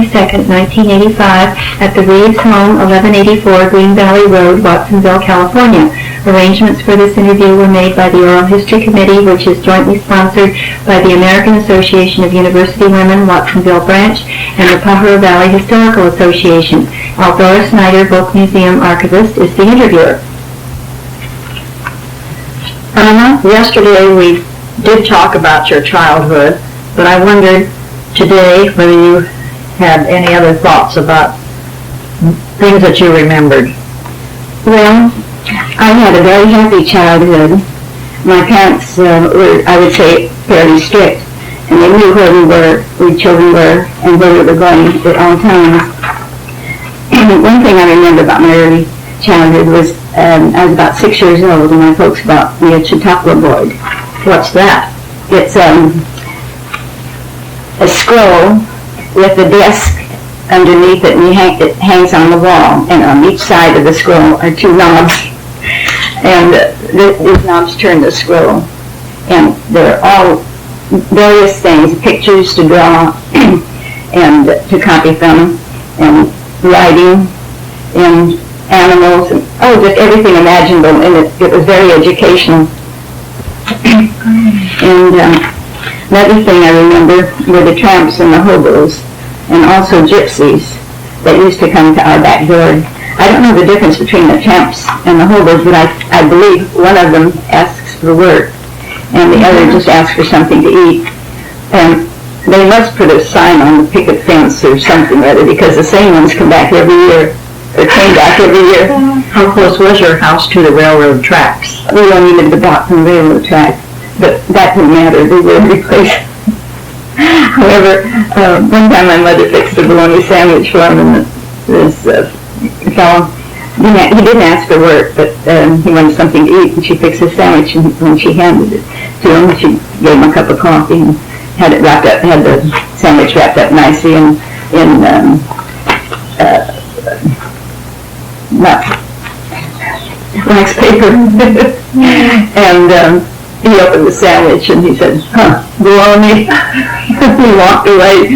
22nd, 1985, at the Reeves Home, 1184 Green Valley Road, Watsonville, California. Arrangements for this interview were made by the Oral History Committee, which is jointly sponsored by the American Association of University Women, Watsonville Branch, and the Pajaro Valley Historical Association. Althora Snyder, Book Museum archivist, is the interviewer. Yesterday we did talk about your childhood, but I wondered today whether you had any other thoughts about things that you remembered. Well, I had a very happy childhood. My parents were, I would say, fairly strict, and they knew where we children were, and where we were going at all times. One thing I remember about my early childhood was I was about 6 years old, and my folks bought me a Chautauqua board. What's that? It's a scroll with a desk underneath it, and it hangs on the wall, and on each side of the scroll are two knobs, and these knobs turn the scroll, and they're all various things, pictures to draw and to copy from, and writing, and animals, and just everything imaginable, and it was very educational. And another thing I remember were the tramps and the hobos, and also gypsies that used to come to our back door. I don't know the difference between the tramps and the hobos, but I believe one of them asks for work, and the other just asks for something to eat. And they must put a sign on the picket fence or something or other, because the same ones come back every year, or came back every year. How close was your house to the railroad tracks? We only lived about from the railroad track, but that didn't matter. They were every place. However, one time my mother fixed a bologna sandwich for him, and this fellow, he didn't ask for work, but he wanted something to eat, and she fixed his sandwich, and when she handed it to him, she gave him a cup of coffee and had it wrapped up, had the sandwich wrapped up nicely in wax paper. And he opened the sandwich and he said, bologna. He walked away.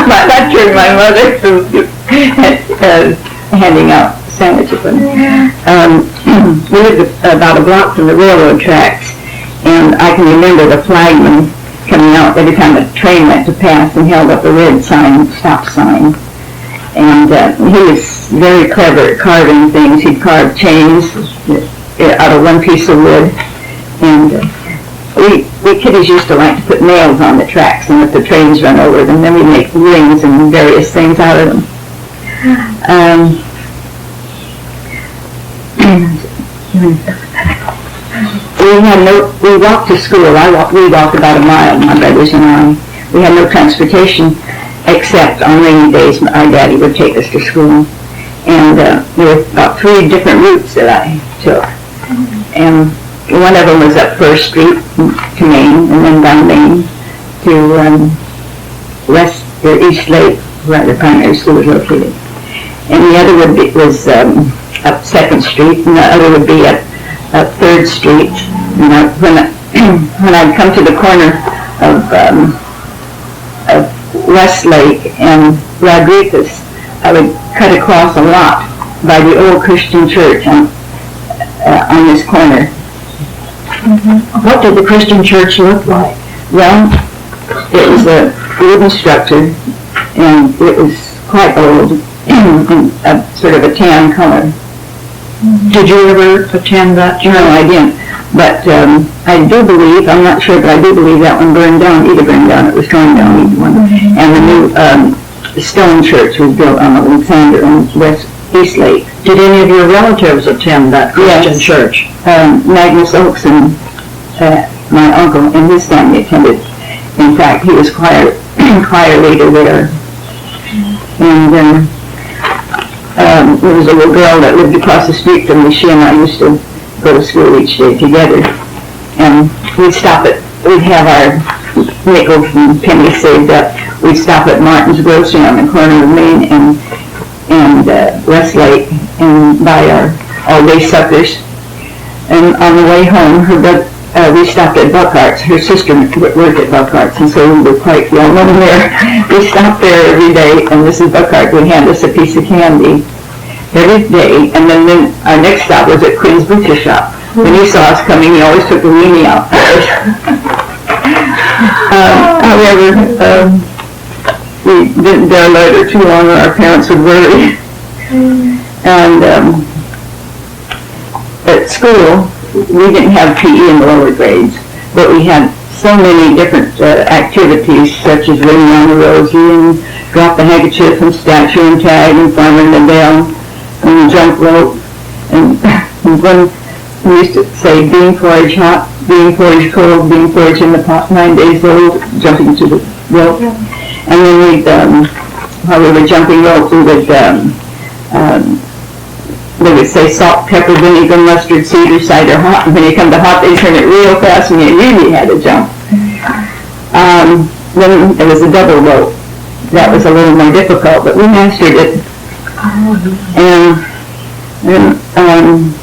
That turned my mother from handing out sandwiches. We lived about a block from the railroad tracks, and I can remember the flagman coming out every time a train went to pass and held up a red sign, stop sign. And he was very clever at carving things. He'd carve chains out of one piece of wood. And we kiddies used to like to put nails on the tracks and let the trains run over them. Then we'd make rings and various things out of them. We walked to school. We walked about a mile, my brothers and I. We had no transportation, except on rainy days our daddy would take us to school. And there were about 3 different routes that I took. And one of them was up First Street to Main, and then down Main to West or East Lake, where the primary school was located. And the other was up 2nd Street, and the other would be up 3rd Street. And when I'd come to the corner of West Lake and Rodriguez, I would cut across a lot by the old Christian church on this corner. Mm-hmm. What did the Christian church look like? Well, it was a wooden structure, and it was quite old, and sort of a tan color. Mm-hmm. Did you ever attend that church? No, I didn't. But I do believe, I'm not sure, but I do believe that one burned down. Either burned down, it was torn down, either one. Mm-hmm. And the new stone church was built on Alexander on East Lake. Did any of your relatives attend that Christian church? Magnus Oakes and my uncle and his family attended. In fact, he was choir leader there. And there was a little girl that lived across the street from me. She and I used to go to school each day together. And we'd have our nickels and pennies saved up. We'd stop at Martin's Grocery on the corner of Main and West Lake and buy our all-day suppers. And on the way home, we stopped at Buckhart's. Her sister worked at Buckhart's, and so we were quite well known there. We stopped there every day, and Mrs. Buckhart would hand us a piece of candy every day. And then our next stop was at Quinn's Butcher Shop. When he saw us coming, he always took a weenie out first. However, we didn't dare let her too long, or our parents would worry. And at school, we didn't have PE in the lower grades, but we had so many different activities, such as ringing on the rosy and drop the handkerchief and statue and tag and farmer in the dell and jump rope. And when we used to say bean porridge hot, bean porridge cold, bean porridge in the pot, 9 days old, jumping to the rope. And then we'd, while we were jumping rope, we would, they would say salt, pepper, vinegar, mustard, cedar, cider, hot. And when you come to hot, they turn it real fast and you really had to jump. Then there was a double rope. That was a little more difficult, but we mastered it. And then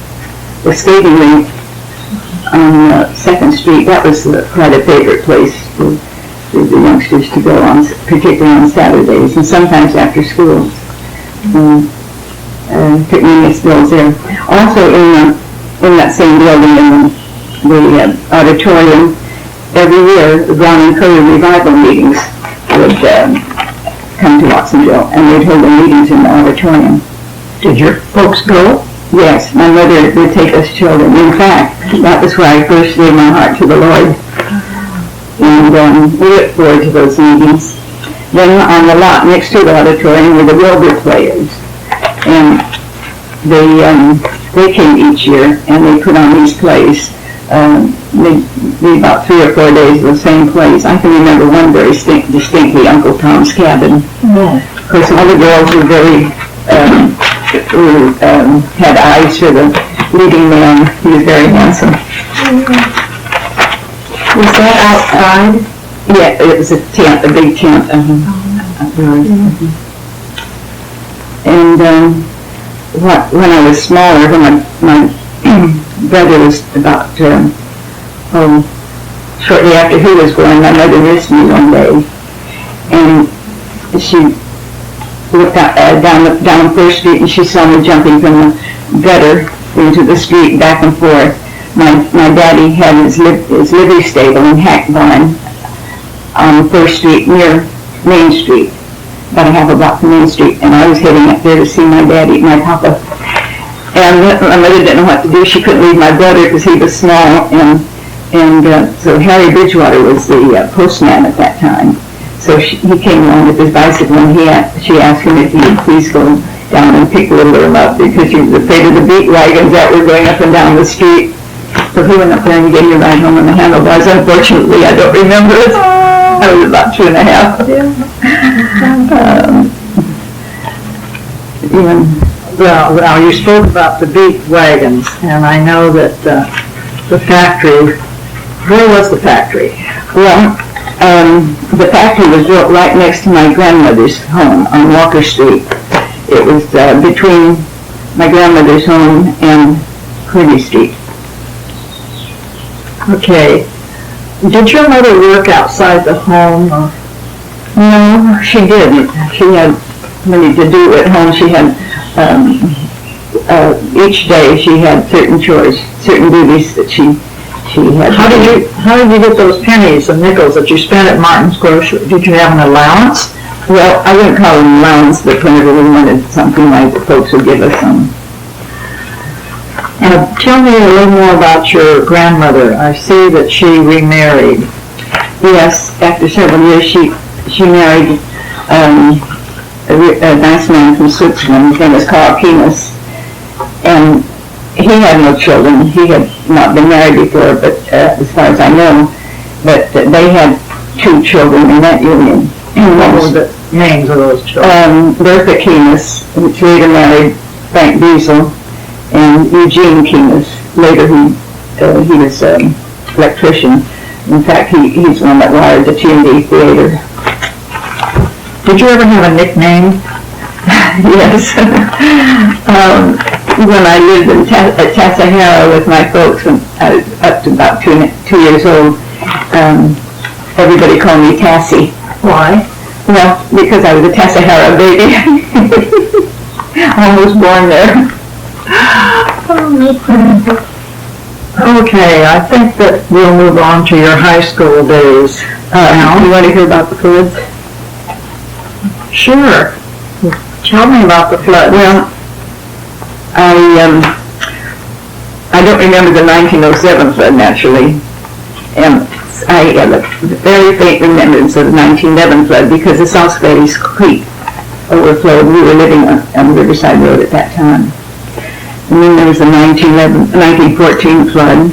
the skating rink on 2nd Street, that was quite a favorite place for the youngsters to go on, particularly on Saturdays and sometimes after school. Picnic bills there. Also in that same building, in the auditorium, every year the Brown and Curry revival meetings would come to Watsonville, and they'd hold their meetings in the auditorium. Did your folks go? Yes, my mother would take us children. In fact, that was where I first gave my heart to the Lord. And we look forward to those meetings. Then on the lot next to the auditorium were the Wilbur players. And they came each year, and they put on these plays. They about 3 or 4 days of the same plays. I can remember one very distinctly, Uncle Tom's Cabin. Of course, all the girls were very, had eyes for the leading man. He was very handsome. Was that outside? Yeah, it was a tent, a big tent. And when I was smaller, when my brother was about, shortly after he was born, my mother missed me one day, and she looked out, down 1st Street, and she saw me jumping from the gutter into the street, back and forth. My daddy had his livery stable in Hack Barn on 1st Street near Main Street, about a half a block from Main Street, and I was heading up there to see my papa. And my mother didn't know what to do. She couldn't leave my brother because he was small, and so Harry Bridgewater was the postman at that time. So he came along with his bicycle, and she asked him if he would please go down and pick little Irma up because she was afraid of the beat wagons that were going up and down the street. So he went up there and gave me a ride home on the handlebars. Unfortunately, I don't remember it. I was about 2 and a half. Well, you spoke about the beat wagons, and I know that the factory, where was the factory? Well, the factory was built right next to my grandmother's home on Walker Street. It was between my grandmother's home and Quincy Street. Okay. Did your mother work outside the home? No, she didn't. She had plenty to do at home. She had, each day she had certain chores, certain duties that she had. How did you get those pennies and nickels that you spent at Martin's Grocery? Did you have an allowance? Well, I wouldn't call them allowance, but whenever we wanted something, the folks would give us some. Tell me a little more about your grandmother. I see that she remarried. Yes, after several years, she married a nice man from Switzerland. His name was Carl Kiemus, and he had no children. He had not been married before, but as far as I know, but they had 2 children in that union. What were the names of those children? Bertha Kiemus, which later married Frank Diesel, and Eugene Kiemus. Later he was an electrician. In fact, he's the one that wired the T&D Theater. Did you ever have a nickname? Yes. When I lived at Tassajara with my folks up to about 2 years old, everybody called me Tassie. Why? Well, because I was a Tassahara baby. I was born there. Okay, I think that we'll move on to your high school days. You want to hear about the floods? Sure. Tell me about the flood. Well, I don't remember the 1907 flood naturally, and I have a very faint remembrance of the 1911 flood because the South Ladies Creek overflowed. We were living on Riverside Road at that time. And then there was the 1914 flood,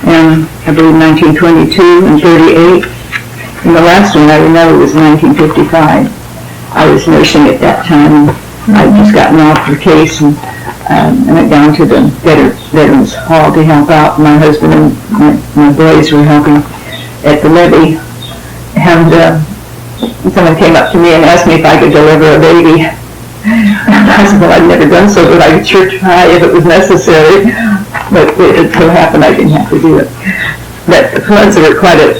and I believe 1922 and 38. And the last one I remember was 1955. I was nursing at that time. I'd just gotten off the case and I went down to the Veterans Hall to help out. My husband and my boys were helping at the levee. And someone came up to me and asked me if I could deliver a baby. I said, well, I'd never done so, but I could sure try if it was necessary. But it so happened I didn't have to do it. But the floods were quite a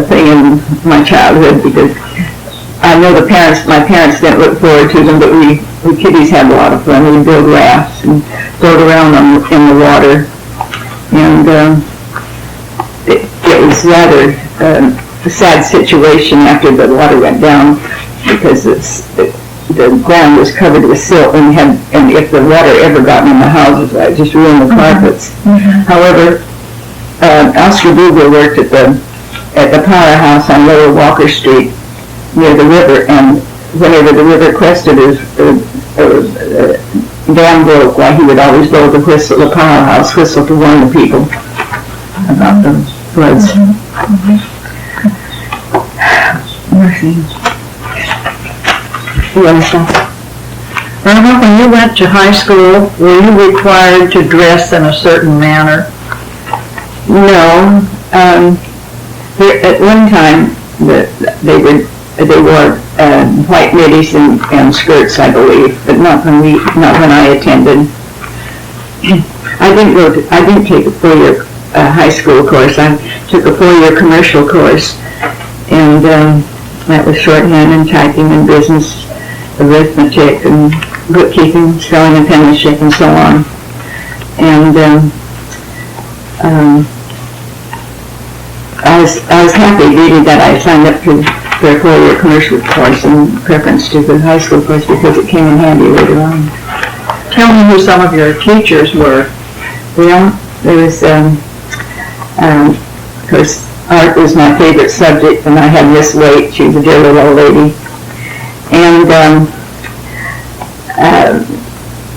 thing in my childhood because I know my parents didn't look forward to them, but we kiddies had a lot of fun. We'd build rafts and float around in the water. And it was rather a sad situation after the water went down because the ground was covered with silt and if the water ever got in the houses, it just ruined the carpets. However, Oscar Bugler worked at the powerhouse on Lower Walker Street near the river, and whenever the river crested, dam broke, why he would always blow the whistle, the powerhouse whistle, to warn the people about the floods. You understand? Irma, when you went to high school, were you required to dress in a certain manner? No. At one time, they wore white middies and skirts, I believe, but not when I attended. I didn't take a 4-year high school course. I took a 4-year commercial course, and that was shorthand and typing and business, arithmetic and bookkeeping, spelling and penmanship, and so on. And I was happy really that I signed up for a 4-year commercial course in preference to the high school course because it came in handy later on. Tell me who some of your teachers were. Well, there was, of course, art was my favorite subject, and I had Miss Waite. She was a dear little old lady. And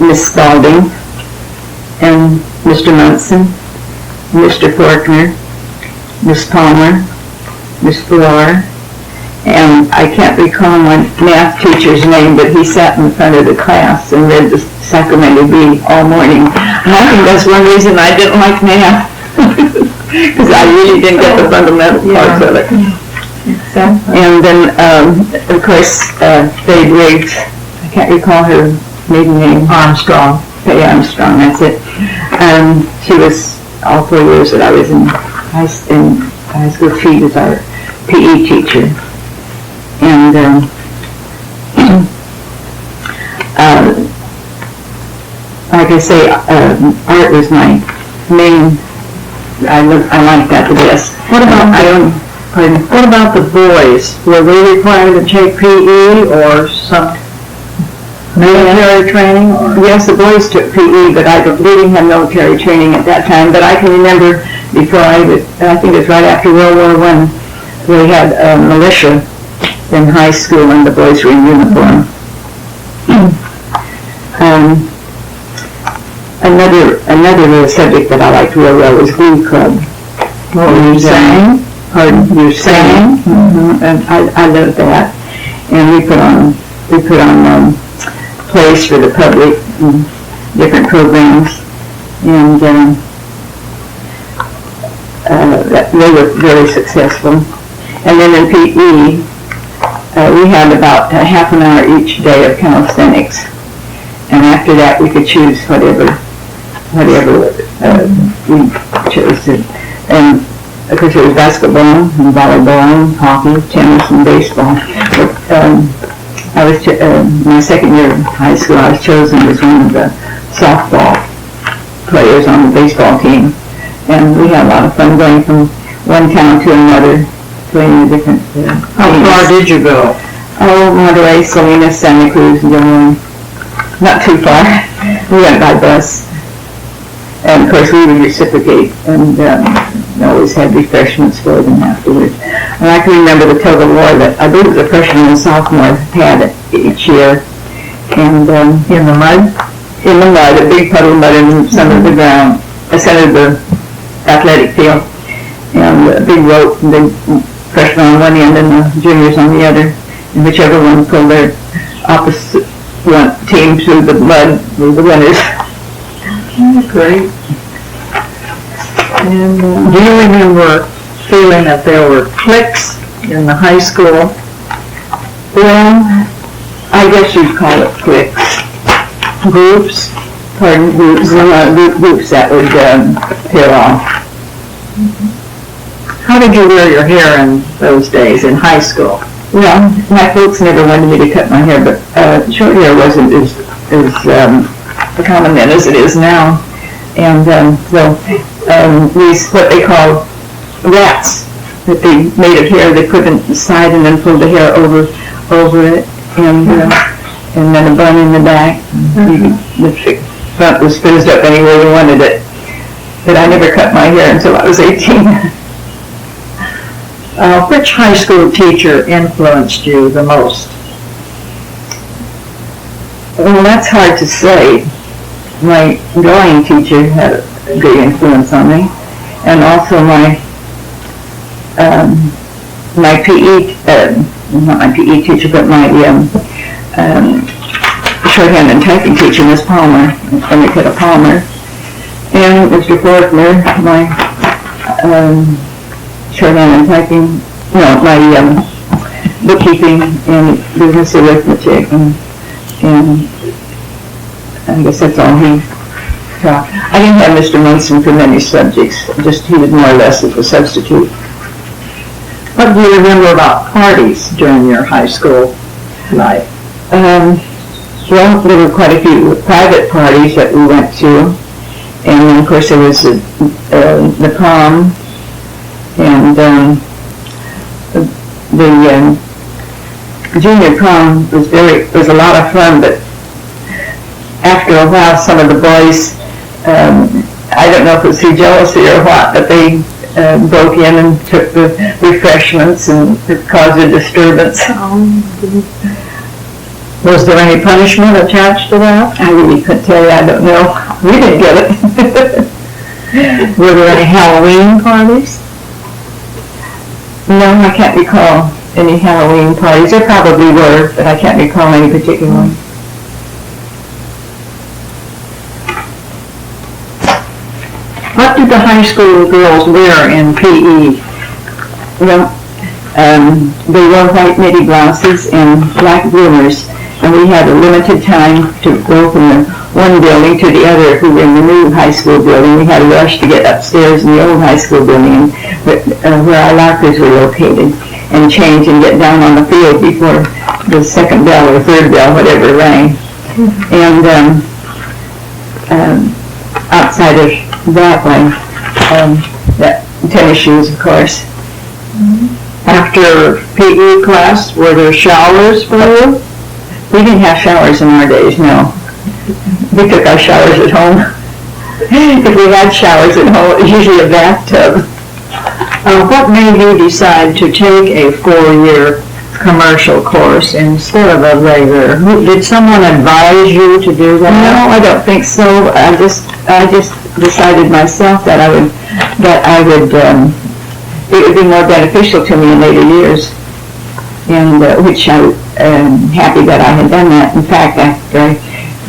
Miss Spalding, and Mr. Munson, Mr. Faulkner, Miss Palmer, Miss Bloor, and I can't recall my math teacher's name, but he sat in front of the class and read the Sacramento Bee all morning. And I think that's one reason I didn't like math, because I really didn't get the fundamental parts of it. Exactly. And then, of course, Faye Briggs, I can't recall her maiden name. Armstrong. Faye Armstrong, that's it. She was, all 4 years that I was in high school, she was our PE teacher. And like I say, art was my main, I like that the best. What about the boys? Were they required to take PE or some military training? Yes, the boys took PE, but we didn't have military training at that time. But I can remember before I think it was right after World War I, we had militia in high school and the boys were in uniform. Another little subject that I liked real well was Glee Club. You sang? Pardon? You sang? Mm-hmm. And I loved that. And we put on plays for the public and different programs. And they were very successful. And then in PE, we had about a half an hour each day of calisthenics. And after that, we could choose whatever we we chose it. And of course it was basketball and volleyball, hockey, tennis, and baseball. But, my second year of high school, I was chosen as one of the softball players on the baseball team. And we had a lot of fun going from one town to another, playing the different How far did you go? Oh, Monterey, Salinas, Santa Cruz, and Dillon. Not too far. We went by bus. And of course we would reciprocate and always had refreshments for them afterwards. And I can remember the tug of war that I believe it was a freshman and sophomore had each year. And In the mud? in the mud, a big puddle of mud in the center of the ground, the center of the athletic field. And a big rope, and the freshmen on one end and the juniors on the other. And whichever one pulled their opposite team through the mud were the winners. Great. And do you remember feeling that there were cliques in the high school? Well, I guess you'd call it cliques. Groups? Pardon, groups, groups that would pair off. How did you wear your hair in those days in high school? Well, my folks never wanted me to cut my hair, but short hair wasn't as common then as it is now. And so we used what they call wraps that they made of hair. They put inside and then pulled the hair over it, and then a bun in the back. The front was fizzed up any way you wanted it. But I never cut my hair until I was 18. Which high school teacher influenced you the most? Well, that's hard to say. My drawing teacher had a great influence on me, and also my PE, not my PE teacher, but my shorthand and typing teacher, Miss Palmer, Nikita Palmer, and Mr. Faulkner, my shorthand and typing, my bookkeeping and business arithmetic, and I guess that's all he taught. I didn't have Mr. Munson for many subjects, just he was more or less as a substitute. What do you remember about parties during your high school life? Well, there were quite a few private parties that we went to, and then of course there was the prom, and the junior prom was a lot of fun, but after a while some of the boys, I don't know if it was through jealousy or what, but they broke in and took the refreshments and it caused a disturbance. Was there any punishment attached to that? I really couldn't tell you, I don't know. We didn't get it. Were there any Halloween parties? No, I can't recall any Halloween parties. There probably were, but I can't recall any particular one. What did the high school girls wear in PE? Well, they wore white knitted blouses and black bloomers, and we had a limited time to go from the one building to the other. We were in the new high school building. We had to rush to get upstairs in the old high school building, where our lockers were located, and change and get down on the field before the second bell or third bell, whatever, rang. And outside of that one, tennis shoes, of course. After PE class, were there showers for you? We didn't have showers in our days, no. We took our showers at home. If we had showers at home, it was usually a bathtub. What made you decide to take a 4-year commercial course instead of a regular? Did someone advise you to do that? No, I don't think so. I just decided myself that it would be more beneficial to me in later years, and which I am happy that I had done that. In fact, after I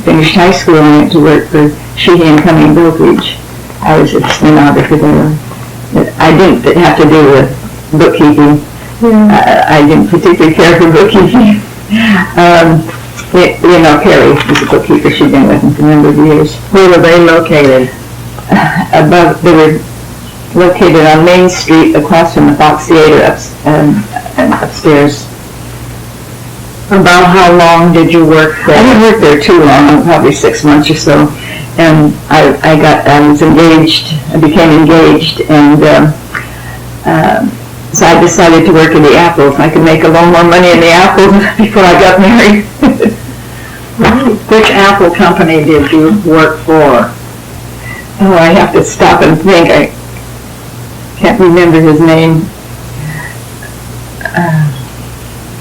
finished high school, I went to work for Sheehy and Cumming Brokerage. I was a stenographer there. I didn't have to do with bookkeeping. I didn't particularly care for bookkeeping. Carrie was a bookkeeper. She'd been with me for a number of years. Where were they located? above, they were located on Main Street across from the Fox Theater upstairs. About how long did you work I there? didn't work there too long, probably 6 months or so, and I was engaged, I became engaged, and so I decided to work in the Apples. I could make a lot more money in the Apples before I got married. Which Apple company did you work for? Oh, I have to stop and think, I can't remember his name.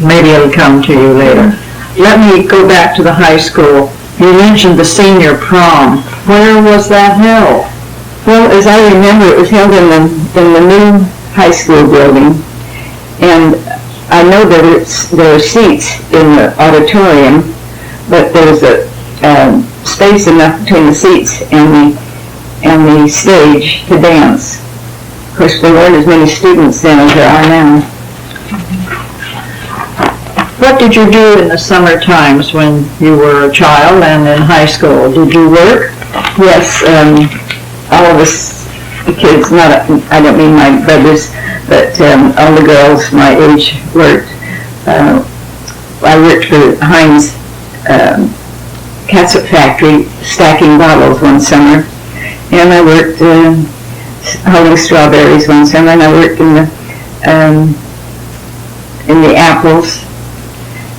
Maybe it'll come to you later. Let me go back to the high school. You mentioned the senior prom. Where was that held? Well, as I remember, it was held in the new high school building, and I know that there were seats in the auditorium, but there was a space enough between the seats and the stage to dance. Of course, there weren't as many students then as there are now. What did you do in the summer times when you were a child and in high school? Did you work? Yes, all of us, the kids, I don't mean my brothers, but all the girls my age worked. I worked for Heinz catsup factory stacking bottles one summer, and I worked holding strawberries one summer, and I worked in the Apples.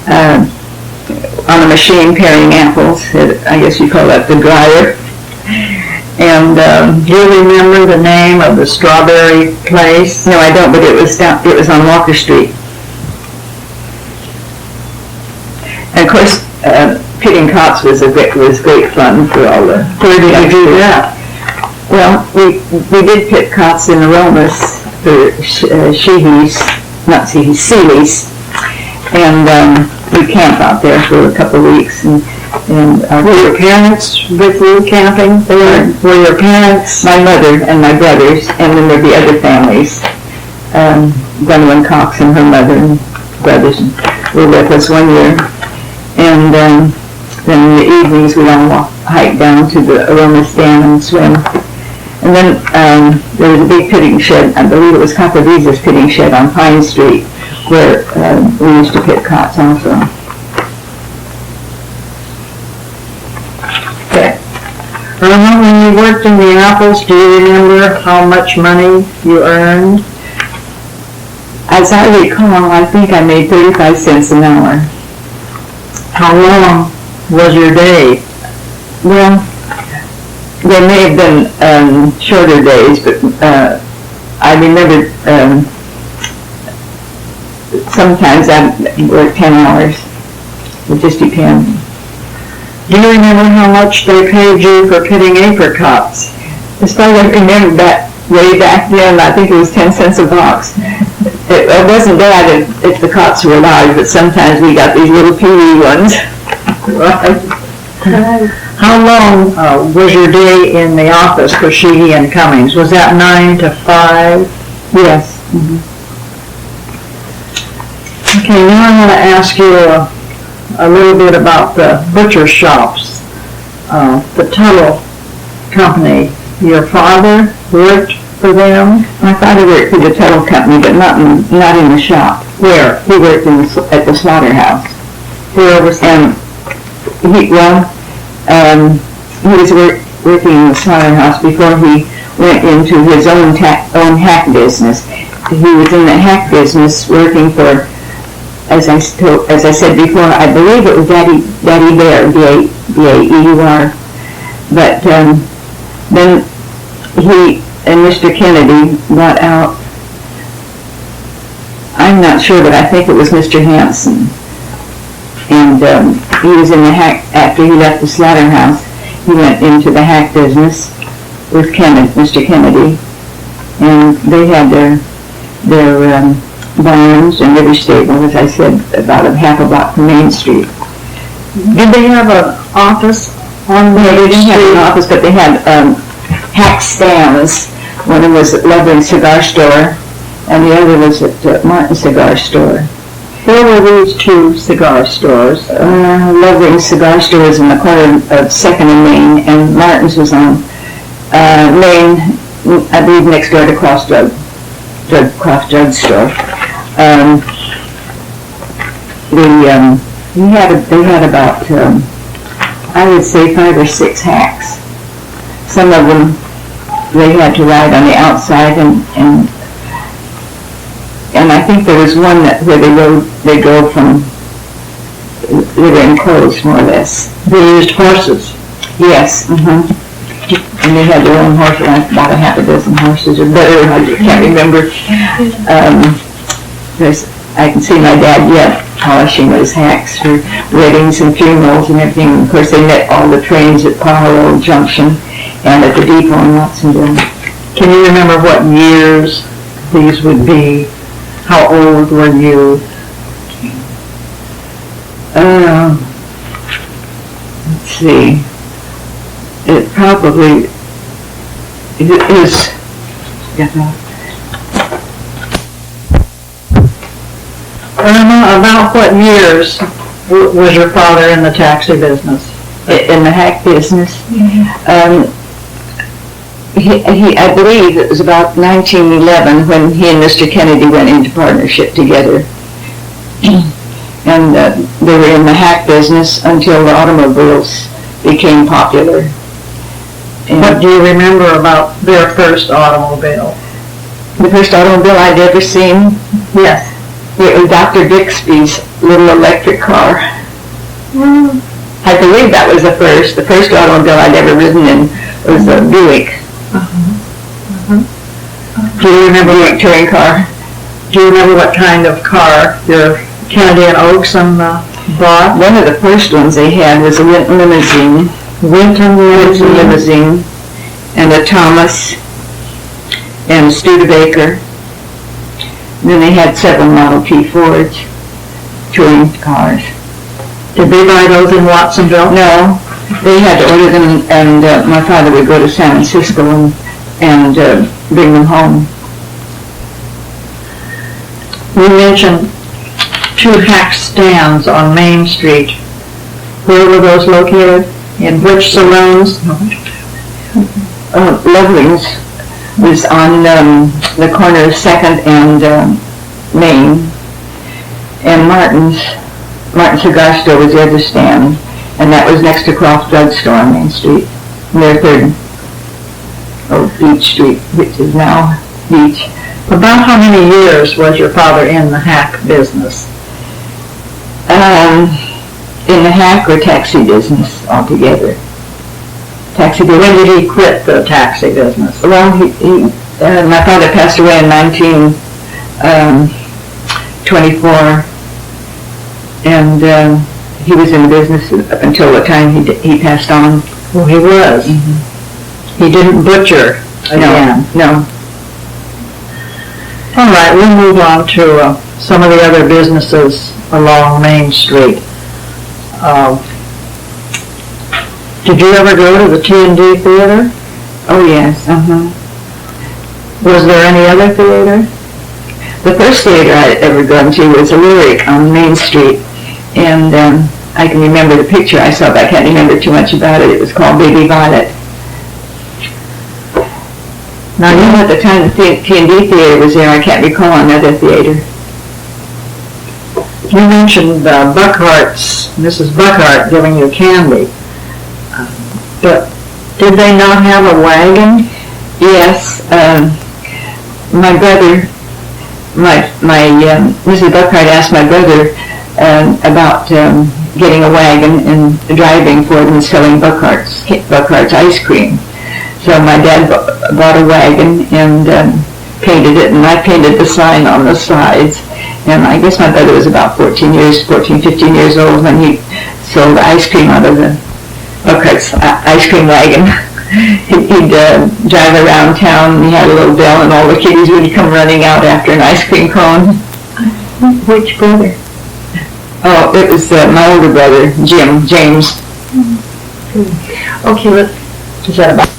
On a machine paring apples. I guess you call that the dryer. And Do you remember the name of the strawberry place? no, I don't, but it was on Walker Street. And of course, pitting cots was great fun for all the. Where did you do that? Well, we did pit cots in Aromas for Sealy's, and we camped out there for a couple of weeks. And Were your parents with you camping? Were your parents? my mother and my brothers, and then there'd be other families. Gwendolyn Cox and her mother and brothers were with us one year. And then in the evenings we'd all hike down to the Aromas Dam and swim. And then there was a big pitting shed, I believe it was Capavisa's pitting shed on Pine Street, where we used to pit cots also. Okay. Irma, when you worked in the Apples, do you remember how much money you earned? As I recall, I think I made 35 cents an hour. How long was your day? Well, there may have been shorter days, but I remember sometimes I worked 10 hours. It just depends. Do you remember how much they paid you for pitting apricots? As far as I remember that way back then, I think it was 10 cents a box. It wasn't bad if the cots were large, but sometimes we got these little peewee ones. How long was your day in the office for Sheehy and Cummings? Was that 9 to 5? Yes. Okay, now I want to ask you a little bit about the butcher shops. The Tuttle Company, your father worked for them? My father worked for the Tuttle Company, but not in the shop. Where? He worked at the slaughterhouse. Where was that? He was working in the slaughterhouse before he went into his own hack business. He was in the hack business working for, as I said before, I believe it was Daddy Bear, B-A-E-U-R. But then he and Mr. Kennedy got out. I'm not sure, but I think it was Mr. Hanson. And he was in the hack, after he left the slaughterhouse, he went into the hack business with Mr. Kennedy. And they had their barns and livery stable, as I said, about a half a block from Main Street. Did they have an office on No, they Main didn't have an Street? office, but they had hack stands. One was at Lovering Cigar Store, and the other was at Martin Cigar Store. Where were these two cigar stores? Lovering Cigar Store was in the corner of 2nd and Main, and Martin's was on Main, I believe next door to Cross Drug Store. They had about, I would say 5 or 6 hacks. Some of them, they had to ride on the outside, and I think there was one where they drove from, they were enclosed more or less. They used horses. Yes, and they had their own horse, about a half a dozen horses or better, I can't remember. I can see my dad yet polishing those hacks for weddings and funerals and everything. Of course, they met all the trains at Powell Junction and at the depot in Watsonville. Can you remember what years these would be? How old were you? Let's see. It probably is. Irma, about what years was your father in the taxi business? In the hack business. I believe it was about 1911 when he and Mr. Kennedy went into partnership together. And they were in the hack business until the automobiles became popular. And What do you remember about their first automobile? the first automobile I'd ever seen, Yes. it was Dr. Bixby's little electric car. I believe that was the first automobile I'd ever ridden in was a Buick. Do you remember Buick touring car. Do you remember what kind of car your Kennedy and Oakson bought? One of the first ones they had was a Winton limousine. Winton Limousine, and a Thomas, and a Studebaker. And then they had several Model T Fords, touring cars. Did they buy those in Watsonville? No, they had to order them, and my father would go to San Francisco and bring them home. You mentioned 2 hack stands on Main Street. Where were those located? In which saloons? Loveling's was on the corner of 2nd and Main, and Martin's Cigar Store was the other stand, and that was next to Croft Drug Store on Main Street, near 3rd, Beach Street, which is now Beach. About how many years was your father in the hack business? In the hack or taxi business altogether. Taxi business. When did he quit the taxi business? Well, my father passed away in 1924, and he was in business up until the time he passed on. Well, he was. He didn't butcher again. No. All right, we'll move on to some of the other businesses along Main Street. Did you ever go to the T&D Theater? Oh, yes. Was there any other theater? The first theater I'd ever gone to was a Lyric on Main Street, and I can remember the picture I saw, but I can't remember too much about it. It was called Baby Violet. Now, you know, at the time the T&D Theater was there, I can't recall another theater. You mentioned Mrs. Buckhart giving you candy. But did they not have a wagon? Yes, my brother, Mrs. Buckhart asked my brother about getting a wagon and driving for them and selling Buckhart's ice cream. So my dad bought a wagon and painted it, and I painted the sign on the sides. And I guess my brother was about 15 years old when he sold ice cream out of the Buckhart's ice cream wagon. He'd drive around town, and he had a little bell, and all the kiddies would come running out after an ice cream cone. Which brother? Oh, it was my older brother, James. Okay, Is that about